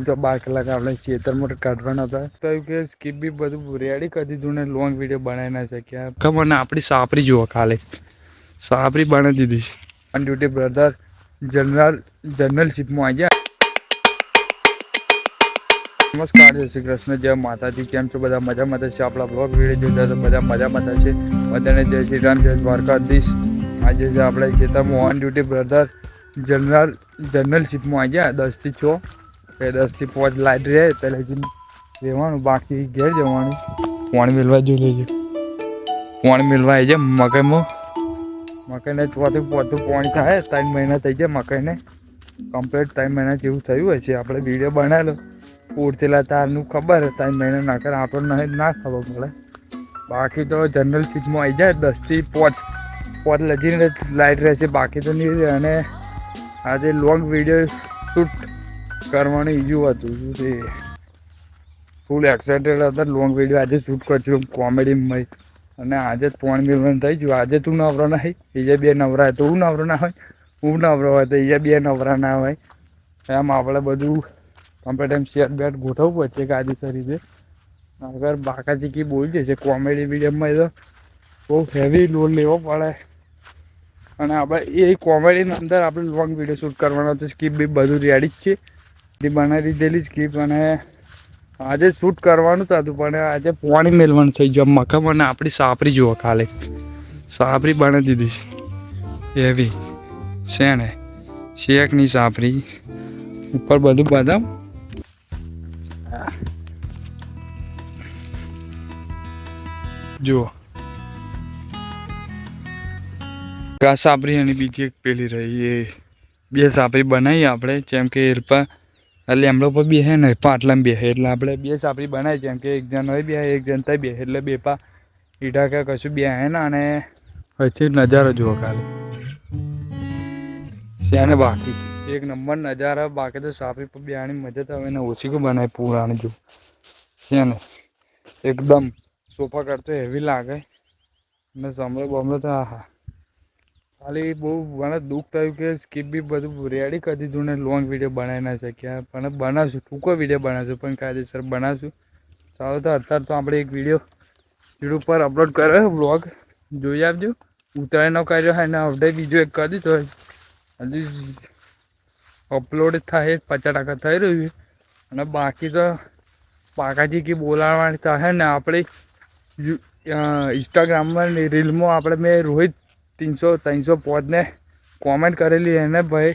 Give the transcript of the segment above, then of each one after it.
તો 12 કલાક આપણે ખેતરમાં કાઢવાના હતા તો કે સ્કીપ બી બધું રેડી કરી દીધું ને લોંગ વિડીયો બનાવી ના શક્યા. ખબર ને આપણી સાપરી જુઓ ખાલી સાપરી બનાવી દીધી છે. ઓન ડ્યુટી બ્રધર જનરલશીપમાં આવી ગયા. નમસ્કાર, જય શ્રી કૃષ્ણ, જય માતાજી. કેમ છો બધા? મજામાં છે. આપણા બ્લોગ વિડીયો જોતા તો બધા મજામાં છે. બધાને જય શ્રી રામ, જય દ્વારકાધીશ. આજે છે આપણે ખેતરમાં ઓન ડ્યુટી બ્રધર જનરલશીપમાં આવી ગયા 10 થી 6 કે 10 થી 5 લાઈટ રહે એટલે રહેવાનું, બાકી ઘેર જવાનું. પાણી મેળવા જોઈ લેજો. પાણી મેળવા આવી જાય મકાઈને 4 થી 5 પાણી થાય. 3 મહિના થઈ ગયા મકાઈને કમ્પ્લીટ. 3 મહિના જેવું થયું હશે. આપણે વિડીયો બનાવેલો ઉડતેલા તારનું ખબર 3 મહિના ના કરે આપણને ના ખબર પડે. બાકી તો જનરલશીપમાં આવી જાય 10 થી 5 લગીને લાઈટ રહેશે, બાકી તો નહીં રહે. અને આજે લોંગ વિડીયો શૂટ કરવાનું ઈઝી હતું. તે ફૂલ એક્સાઇટેડ હતા. લોંગ વિડીયો આજે શૂટ કરશું કોમેડીમાં. અને આજે જ પોઈન્ટ મિલવાનું થઈ ગયું. આજે તું નવરો નહીં, બીજા બે નવરા હોય તો હું નવરો ના હોય, હું નવરો હોય તો બીજા બે નવરા ના હોય. એમ આપણે બધું કમ્પ્લીટ એમ શેર બેટ ગોઠવવું પડશે કાયદેસર રીતે. અગર બાકાજી કી બોલી જશે કોમેડી વિડીયોમાં તો બહુ હેવી લોડ લેવો પડે. અને આપણે એ કોમેડીની અંદર આપણે લોંગ વિડીયો શૂટ કરવાનો છે. સ્કીપ બી બધું રેડી જ છે, એ બનાવી દીધેલી સ્કીપ. અને આજે શૂટ કરવાનું હતું પણ આજે પાણી મેળવાનું થઈ ગયું મકામ. અને આપણી સાપરી જુઓ ખાલી સાપરી બનાવી દીધી છે હેવી છે ને શેકની સાપરી ઉપર બધું બદામ જુઓ. આ સાપરી અને બીજી એક પેલી રહી એ બે સાપરી બનાવી આપણે. જેમ કે એરપા લેમડો પર બે હે ને પાટલામાં બે હે એટલે આપણે બે સાપરી બનાવી. જેમ કે એક જણ હોય બે એક જણ થાય બે એટલે બે પા ઈડા કે કશું બે હે ને. અને પછી નજારો જુઓ ખાલી છે ને બાકી એક નંબર નજારા. બાકી તો સાપરી પર બેવાની મજા તો હવે એને ઓછી કે બનાવી પુરાણી જો છે ને એકદમ સોફા કરતો હેવી લાગે. અને સમરો બમરો તો હા ખાલી બહુ મને દુઃખ થયું કે સ્કીપ બી બધું રેડી કરી દીધું ને લોંગ વિડીયો બનાવી ના શક્યા. પણ બનાવશું, ટૂંકો વિડીયો બનાવશું પણ કાયદેસર બનાવશું. સારું તો અત્યારે તો આપણે એક વિડીયો યુટ્યુબ પર અપલોડ કર્યો બ્લોગ જોઈ આપજો. ઉતરાયણનો કર્યો હોય ને અપડેટ બીજો એક કરી દીધો હજુ અપલોડ થાય 50% થઈ રહ્યું છે. અને બાકી તો બાકાજી કી બોલાવવાની થાય ને આપણે ઇન્સ્ટાગ્રામમાં રીલમાં આપણે મેં રોહિત 300 પોજને કોમેન્ટ કરેલી એને ભાઈ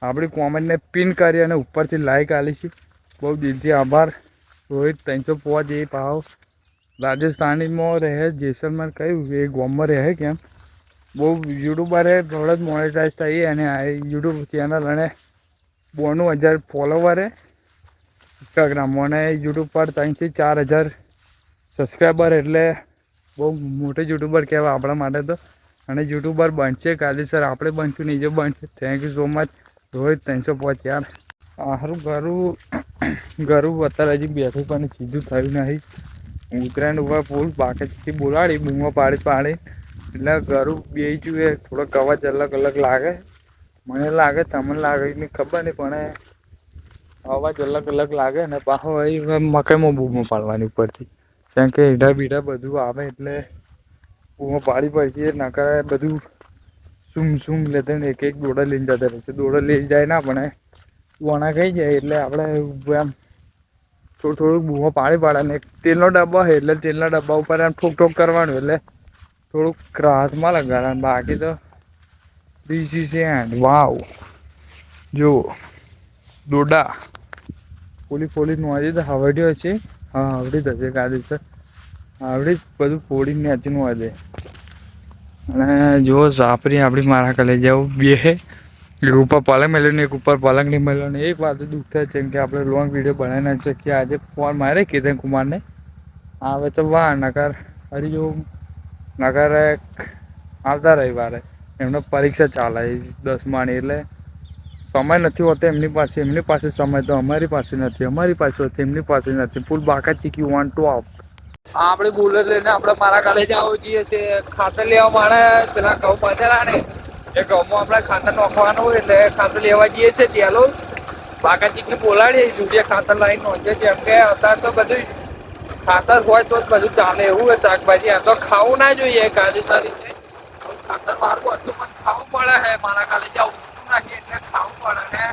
આપણી કોમેન્ટને પિન કરી અને ઉપરથી લાઈક આલી છે. બહુ દિલથી આભાર રોહિત. 300 પોજ એ ભાવ રાજસ્થાનીમાં રહે જેસલમેર કયું એ ગામમાં રહે કેમ બહુ યુટ્યુબરે થોડા જ મોનેટાઈઝ થઈ અને આ યુટ્યુબ ચેનલ અને 92,000 ફોલોવરે ઇન્સ્ટાગ્રામમાં અને યુટ્યુબ પર 3 થી 4,000 સબસ્ક્રાઈબર. એટલે બહુ મોટી યુટ્યુબર કહેવાય આપણા માટે તો. અને યુટ્યુબર બનશે કાયદેસર, આપણે બનશું ને જો બનશે. Thank you so much Rohit. 300 પોચ યાર. સારું ઘરું અત્યારે હજી બેઠું પણ સીધું થયું નહીં. ઉત્તરાયણ ઉપર ફૂલ બાકી બોલાડી બૂમો પાડી એટલે ઘરું બે જોઈએ. થોડોક અવાજ અલગ લાગે મને લાગે, તમને લાગે નહીં ખબર નહીં પણ અવાજ અલગ લાગે. ને પાછો મકાઈમાં બૂમો પાડવાની ઉપરથી કેમ કે ઈડા બીડા બધું આવે એટલે બૂમો પાડી પડશે. નકર બધું સૂંઘ લેતે ને એક દોડા લઈને જતા રહેશે. દોડા લઈ જાય ના પણ વણા ખાઈ જાય એટલે આપણે એમ થોડુંક બૂમો પાડે ને તેલનો ડબ્બો હોય એટલે તેલના ડબ્બા ઉપર એમ ઠોક કરવાનું એટલે થોડુંક રાહતમાં લગાડવાનું. બાકી તો ધીસ ઇઝ એન્ડ વાવ જો દોડા ફોલી નોંધી તો આવડ્યો છે. હા આવડી જશે કાયદેસર આવડી જ બધું ફોડીને નેચનું વધે. અને જો સાપરી આપણી મારા કલે જવું બે હે એક ઉપર પલંગ મેળવ્યો ને એક ઉપર પલંગ નહીં મળ્યો. ને એક વાત દુઃખ થાય છે કે આપણે લોંગ વિડીયો બનાવી ના શકીએ. આજે ફોન મારે કેતન કુમારને આવે તો વાહ નકર હરી નગર આવતા રવિવારે એમને પરીક્ષા ચાલે 10માની એટલે સમય નથી હોતો એમની પાસે સમય તો અમારી પાસે નથી એમની પાસે નથી. ફૂલ બાકા ચીકી વોન્ટ ટુ આઉટ. આપણે બુલેટ લઈને આપણે મારા કાલે આવું જઈએ છે ખાતર લેવા મારે પેલા ઘઉં પાછળ ને એ ઘઉંમાં આપણે ખાતર નાખવાનું હોય એટલે ખાતર લેવા જઈએ છે ત્યાલો બાકાજીને બોલાડીએ જુદે ખાતર લાવીને નોંધે. જેમ કે અત્યારે તો બધું ખાતર હોય તો જ બધું ચાલે એવું હોય. શાકભાજી આ તો ખાવું ના જોઈએ કાયદેસર રીતે. ખાતર મારવું હતું પણ ખાવું પડે હે. મારા કાલે જાવ નાખીએ એટલે ખાવું પડે ને.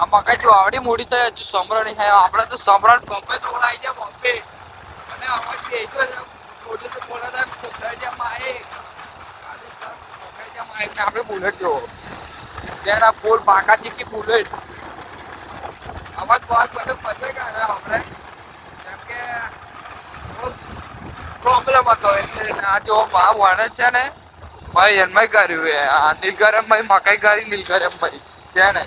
આ મકાઈ જો આવડી મોડી થાય હજુ સમરણ હે. આપણે તો સમરણ બોમ્બે તોડાઈ જાય બોમ્બે. અને અવાજ બેજો મોટું તો બોલા ખોખરા જેમ આવે. આપણે બુલેટ જો જેના ફૂલ બાકાજી કી બુલેટ અવાજ બહુ બધો બચેગા ને આપણે જેમ કે પ્રોબ્લેમ હતો એટલે આ જો ભાવ વણે છે ને ભાઈ એનમાં કર્યું હે. આ નીલગરમ ભાઈ મકાઈ કરી નીલગરમ ભાઈ છે ને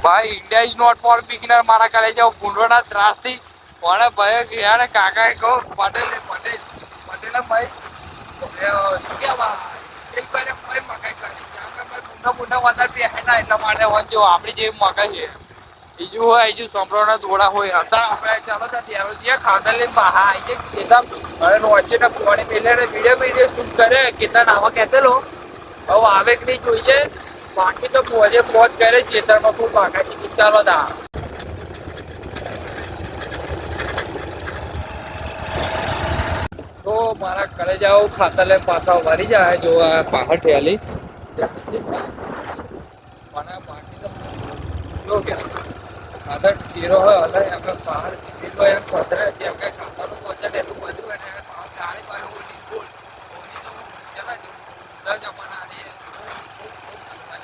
ભાઈ. India is not for beginner. મારા કાલે જાવ ભૂંડોના ત્રાસથી કોણે ભાઈ યાર કાકા કહો પટેલ પટેલ ભાઈ શું કહેવાય ભાઈ મકાઈ કરી બુંડા વધારે બે ના એટલા માટે હોય જો આપડી જેવી મકાઈ છે. બીજું હોય બીજું સંભળાના દોડા હોય અત્યારે આપણે ચાલો ત્યાં ખાતર લઈને બહાર આવી જાય ખેતર હવે નોચી ને પાણી મેલે ને વિડીયો શૂટ કરે ખેતર આવા કહેતેલો હવે આવે કે નહીં જોઈએ. બાકી તો મોજે મોજ કરે ખેતરમાં ખૂબ બાકાજી ચાલો તા. તો મારા ઘરે જાઓ ખાતર લઈને પાછા વળી જાય જો પહાડ ઠેલી મને બાકી તો જો કે ખાતર તીરો હોય અલગ આપણે બહાર એટલો એમ પથરે જેમ કે ખાતરનું વજન એટલું બધું એને ગાડી પાડું નિષ્ફળ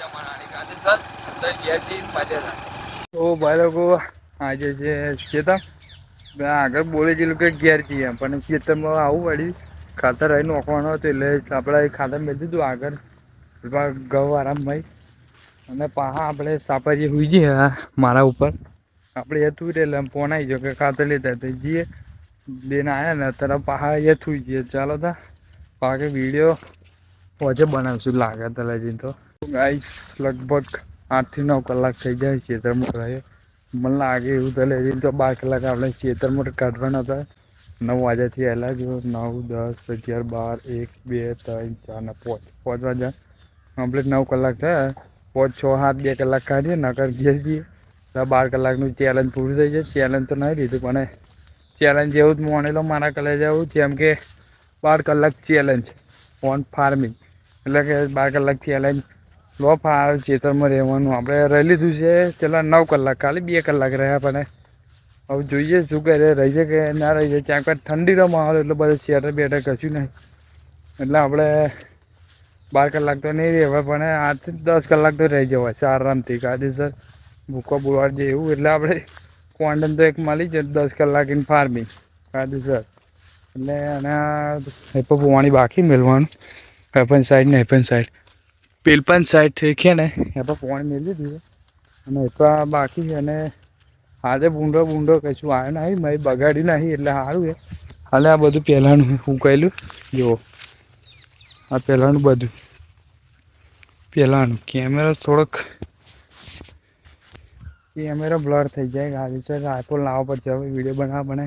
જમાનાની કાજે સર તો ઘેરથી મજા તો ભાઈ લોકો આજે છે ચેતમ આગળ બોલે છે લોકો ઘેર જઈએ પણ ખેતરમાં આવું વળી ખાતર અહીં નોખવાનો હતો એટલે આપણે ખાતર મેં દીધું આગળ ઘઉં આરામભાઈ અને પાહા આપણે સાપરીએ હોઈ જઈએ મારા ઉપર આપણે એ તું એટલે ફોન આવી ગયો કે ખાતર લેતા તો જઈએ બેન આવ્યા ને અત્યારે પાહા એ થઈ જઈએ. ચાલો તા બાકી વિડીયો પહોંચે બનાવશું લાગે તલાજી તો ગાઈસ લગભગ 8 થી 9 કલાક થઈ જાય ખેતરમાં રહે. મને લાગે એવું તલાજી તો 12 કલાક આપણે ખેતરમાં કાઢવાના હતા. 9 વાગ્યાથી પહેલા જો 9, 10, 11, 12, 1, 2, 3, 4 ને 5 વાગ્યા કમ્પ્લીટ 9 કલાક થયા. 5, 6, 7 2 કલાક કાઢીએ નકર ઘેર જઈએ 12 કલાકનું ચેલેન્જ પૂરું થઈ જાય. ચેલેન્જ તો નહીં લીધું પણ ચેલેન્જ જેવું જ માનેલો મારા કલે જેવું જેમ કે 12 કલાક ચેલેન્જ ઓન ફાર્મિંગ એટલે કે 12 કલાક ચેલેન્જ લો ખેતરમાં રહેવાનું આપણે રહી લીધું છે. ચલો 9 કલાક ખાલી 2 કલાક રહ્યા પણ હવે જોઈએ શું કરે રહી છે કે ના રહી જાય. ત્યાં કોઈ ઠંડીનો માહોલ એટલે બધું સ્વેટર બેટર કશું નહીં એટલે આપણે 12 કલાક તો નહીં રહેવાય પણ 8 થી 10 કલાક તો રહી જવાય આરામથી કાયદેસર ભૂકો બોલવા જાય એવું. એટલે આપણે કોન્ડન તો એક મળી જાય 10 કલાક ઇન ફાર્મિંગ કાયદેસર એટલે આના હેપો પોવાણી બાકી મેળવાનું હેપન સાઈડ ને હેપન સાઈડ પેલપન સાઈડ થઈ છે ને હેપા પોવાણી મેળવી દીધું અને હેપા બાકી છે. અને આજે બૂંડો કશું આવ્યો નહીં મેં બગાડ્યું નહીં એટલે સારું છે. હાલે આ બધું પહેલાંનું હું કહેલું જુઓ આ પહેલાંનું બધું પહેલાંનું કેમેરો બ્લર થઈ જાય ગાડી છે. આઈફોન લાવવા પડશે હવે વિડીયો બનાવવા બને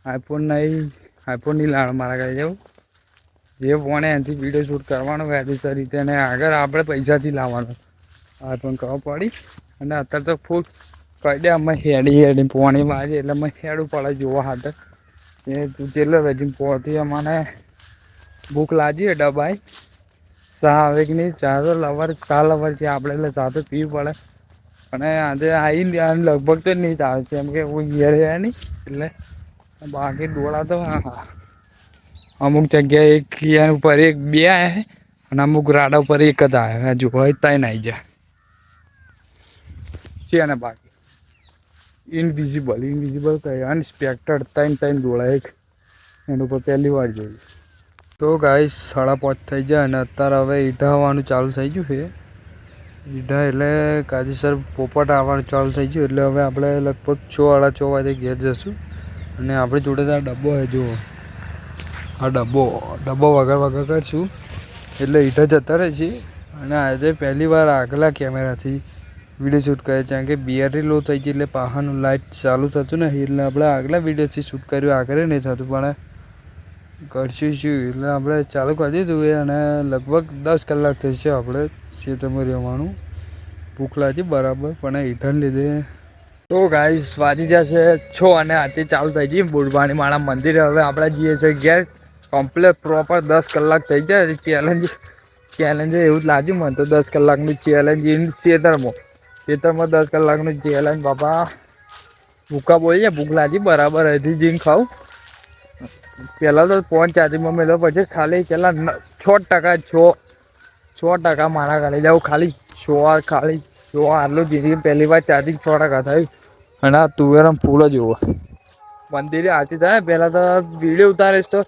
આઈફોન નહીં લાવવા મારા ઘરે જવું જે ફોન એનાથી વિડીયો શૂટ કરવાનો કાયદેસર રીતે અને આગળ આપણે પૈસાથી લાવવાનો આઈફોન ખબર પડી. અને અત્યારે તો ફૂલ કહી દે અમે હેડી પોણી વાજે એટલે અમે હેડું પડે જોવા હાથે એ તું ચેલો રજીને પહોંચી અમને ભૂખ લાગી ડબાઈ ચા આવે કે નહીં. ચા તો ચા લવર છે આપણે એટલે ચા તો પીવી પડે અને આજે આવી લગભગ તો નહીં આવે છે એમ કે કોઈ ઘેર રહ્યા નહીં એટલે બાકી ડોળા તો હા અમુક જગ્યાએ એક ક્લિયર ઉપર 1 2 આવ્યા અને અમુક રાડા ઉપર 1 જ આવ્યા હજુ હોય ત્યાં આવી જાય છે. અને બાકી ઇનવિઝિબલ કહે અનસ્પેક્ટેડ 3 ડોળા એક એના ઉપર પહેલી વાર જોયું. તો ગાઈસ 5:30 થઈ જાય અને અત્યારે હવે ઈંઢા આવવાનું ચાલુ થઈ ગયું છે. ઈંઢા એટલે કાયદેસર પોપટ આવવાનું ચાલુ થઈ ગયું એટલે હવે આપણે લગભગ 6 6:30 વાગે ઘેર જશું. અને આપણી જોડે તો આ ડબ્બો છે જુઓ આ ડબ્બો વગર કરશું એટલે ઈંઢા જતા રહે છે. અને આજે પહેલી વાર આગલા કેમેરાથી વિડીયો શૂટ કરે છે કે બેટરી લો થઈ ગઈ એટલે પાહાનું લાઇટ ચાલુ થતું નથી એટલે આપણે આગલા વિડીયોથી શૂટ કર્યું આગળ નહીં થતું પણ કરશું શું એટલે આપણે ચાલુ કરી દીધું એ અને લગભગ 10 કલાક થશે આપણે ખેતરમાં રહેવાનું ભૂખ લાગી બરાબર પણ ઈઠન લીધે તો ગાઈસ વાજી જશે 6 અને આરતી ચાલુ થઈ ગઈ બુડવાણી માળા મંદિરે. હવે આપણે જઈએ છીએ ઘેર. કમ્પ્લીટ પ્રોપર 10 કલાક થઈ જાય. ચેલેન્જ એવું જ લાગ્યું મને તો 10 કલાકનું ચેલેન્જ ઇન ખેતરમાં 10 કલાકનું ચેલેન્જ. બાપા ભૂકા બોલી ભૂખ લાગી બરાબર હજી જીન ખાવું. પહેલાં તો 5 ચાર્જિંગમાં મેળો પછી ખાલી પેલા 6% મારા ઘરે જાઉં ખાલી 6 આટલું જિંદગી પહેલી વાર ચાર્જિંગ 6% થયું. અને આ તુવેરમ ફૂલ જ જુઓ મંદિરે આરતી થાય. પહેલાં તો વિડીયો ઉતારીશ તો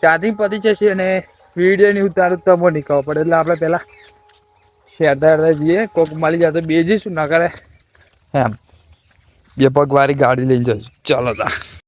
ચાર્જિંગ પતી જશે અને વિડીયો નહીં ઉતારું તો મને નહીં ખબર પડે. એટલે આપણે પહેલાં શેરતા જઈએ કોક મળી જાય તો બેજીશું ના કરે એમ. 2 પગવાળી ગાડી લઈને જઈશું. ચાલો તા